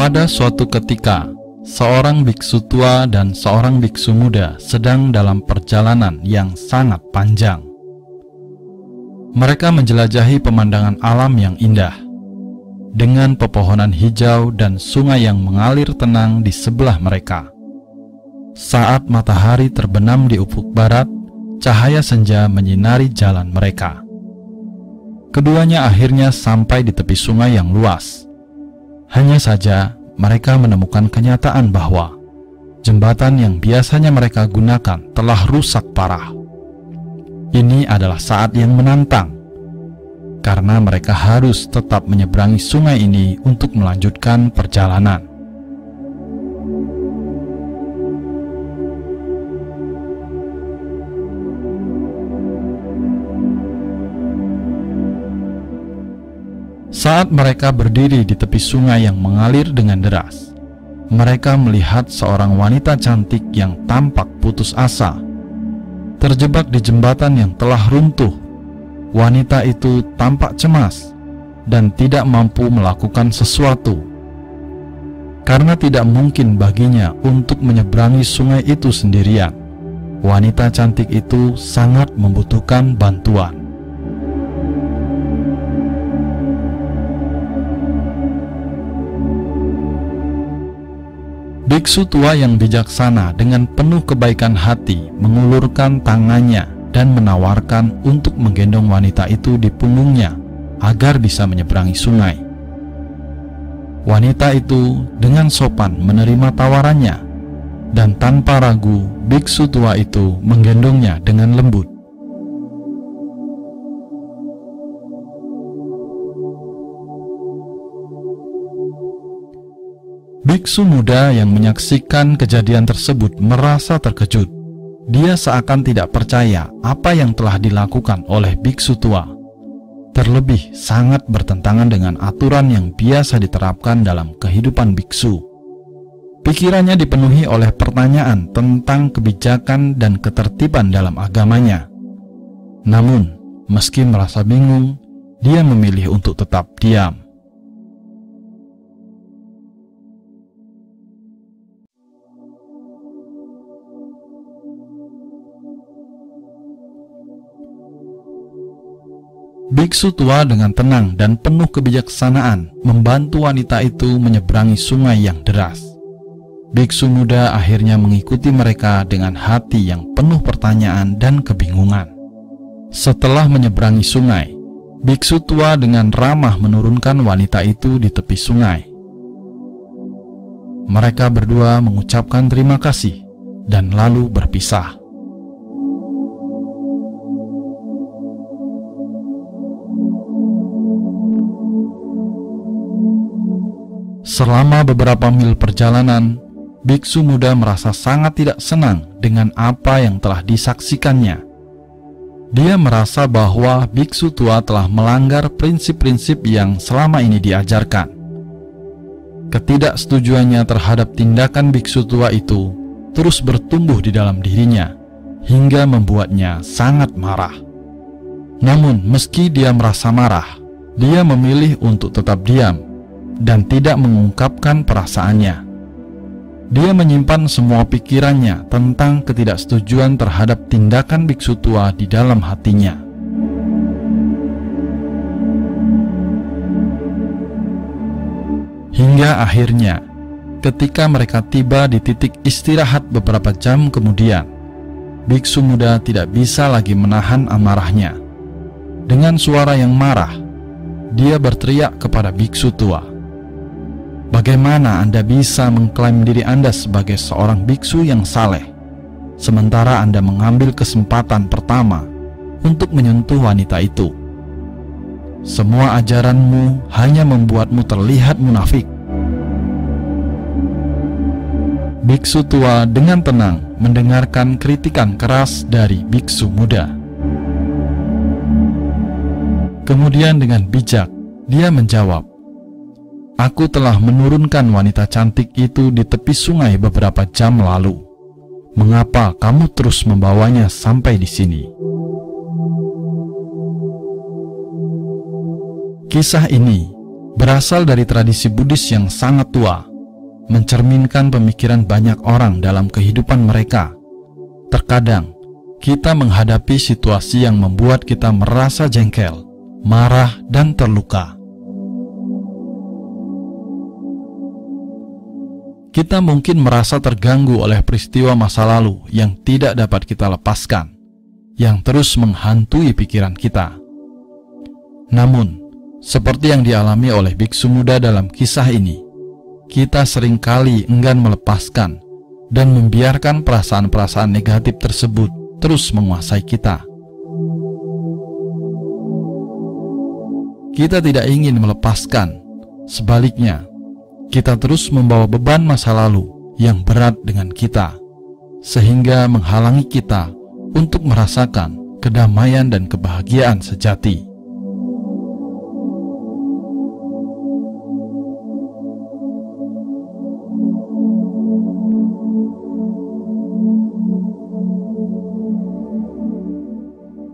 Pada suatu ketika, seorang biksu tua dan seorang biksu muda sedang dalam perjalanan yang sangat panjang. Mereka menjelajahi pemandangan alam yang indah, dengan pepohonan hijau dan sungai yang mengalir tenang di sebelah mereka. Saat matahari terbenam di ufuk barat, cahaya senja menyinari jalan mereka. Keduanya akhirnya sampai di tepi sungai yang luas. Hanya saja mereka menemukan kenyataan bahwa jembatan yang biasanya mereka gunakan telah rusak parah. Ini adalah saat yang menantang, karena mereka harus tetap menyeberangi sungai ini untuk melanjutkan perjalanan. Saat mereka berdiri di tepi sungai yang mengalir dengan deras, mereka melihat seorang wanita cantik yang tampak putus asa, terjebak di jembatan yang telah runtuh. Wanita itu tampak cemas dan tidak mampu melakukan sesuatu, karena tidak mungkin baginya untuk menyeberangi sungai itu sendirian. Wanita cantik itu sangat membutuhkan bantuan. Biksu tua yang bijaksana dengan penuh kebaikan hati mengulurkan tangannya dan menawarkan untuk menggendong wanita itu di punggungnya agar bisa menyeberangi sungai. Wanita itu dengan sopan menerima tawarannya, dan tanpa ragu biksu tua itu menggendongnya dengan lembut. Biksu muda yang menyaksikan kejadian tersebut merasa terkejut. Dia seakan tidak percaya apa yang telah dilakukan oleh biksu tua. Terlebih sangat bertentangan dengan aturan yang biasa diterapkan dalam kehidupan biksu. Pikirannya dipenuhi oleh pertanyaan tentang kebijakan dan ketertiban dalam agamanya. Namun, meski merasa bingung, dia memilih untuk tetap diam. Biksu tua dengan tenang dan penuh kebijaksanaan membantu wanita itu menyeberangi sungai yang deras. Biksu muda akhirnya mengikuti mereka dengan hati yang penuh pertanyaan dan kebingungan. Setelah menyeberangi sungai, biksu tua dengan ramah menurunkan wanita itu di tepi sungai. Mereka berdua mengucapkan terima kasih dan lalu berpisah. Selama beberapa mil perjalanan, biksu muda merasa sangat tidak senang dengan apa yang telah disaksikannya. Dia merasa bahwa biksu tua telah melanggar prinsip-prinsip yang selama ini diajarkan. Ketidaksetujuannya terhadap tindakan biksu tua itu terus bertumbuh di dalam dirinya, hingga membuatnya sangat marah. Namun meski dia merasa marah, dia memilih untuk tetap diam dan tidak mengungkapkan perasaannya. Dia menyimpan semua pikirannya tentang ketidaksetujuan terhadap tindakan biksu tua di dalam hatinya. Hingga akhirnya, ketika mereka tiba di titik istirahat beberapa jam kemudian, biksu muda tidak bisa lagi menahan amarahnya. Dengan suara yang marah, dia berteriak kepada biksu tua, "Bagaimana Anda bisa mengklaim diri Anda sebagai seorang biksu yang saleh, sementara Anda mengambil kesempatan pertama untuk menyentuh wanita itu? Semua ajaranmu hanya membuatmu terlihat munafik." Biksu tua dengan tenang mendengarkan kritikan keras dari biksu muda. Kemudian dengan bijak, dia menjawab, "Aku telah menurunkan wanita cantik itu di tepi sungai beberapa jam lalu. Mengapa kamu terus membawanya sampai di sini?" Kisah ini berasal dari tradisi Buddhis yang sangat tua, mencerminkan pemikiran banyak orang dalam kehidupan mereka. Terkadang, kita menghadapi situasi yang membuat kita merasa jengkel, marah, dan terluka. Kita mungkin merasa terganggu oleh peristiwa masa lalu yang tidak dapat kita lepaskan, yang terus menghantui pikiran kita. Namun, seperti yang dialami oleh biksu muda dalam kisah ini, kita seringkali enggan melepaskan dan membiarkan perasaan-perasaan negatif tersebut terus menguasai kita. Kita tidak ingin melepaskan, sebaliknya, kita terus membawa beban masa lalu yang berat dengan kita, sehingga menghalangi kita untuk merasakan kedamaian dan kebahagiaan sejati.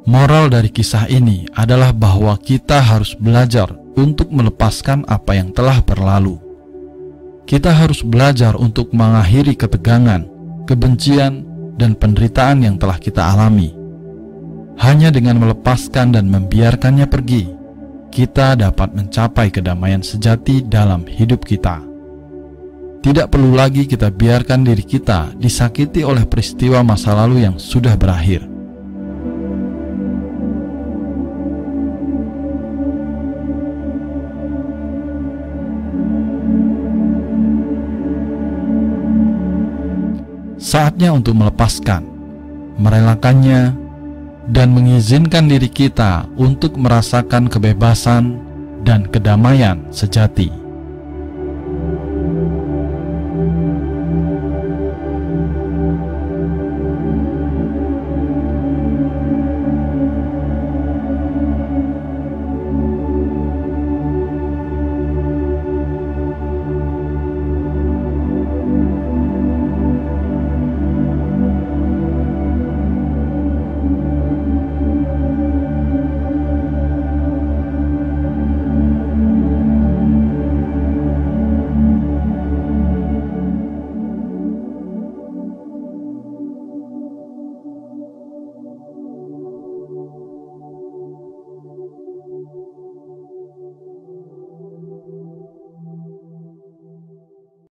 Moral dari kisah ini adalah bahwa kita harus belajar untuk melepaskan apa yang telah berlalu. Kita harus belajar untuk mengakhiri ketegangan, kebencian, dan penderitaan yang telah kita alami. Hanya dengan melepaskan dan membiarkannya pergi, kita dapat mencapai kedamaian sejati dalam hidup kita. Tidak perlu lagi kita biarkan diri kita disakiti oleh peristiwa masa lalu yang sudah berakhir. Saatnya untuk melepaskan, merelakannya, dan mengizinkan diri kita untuk merasakan kebebasan dan kedamaian sejati.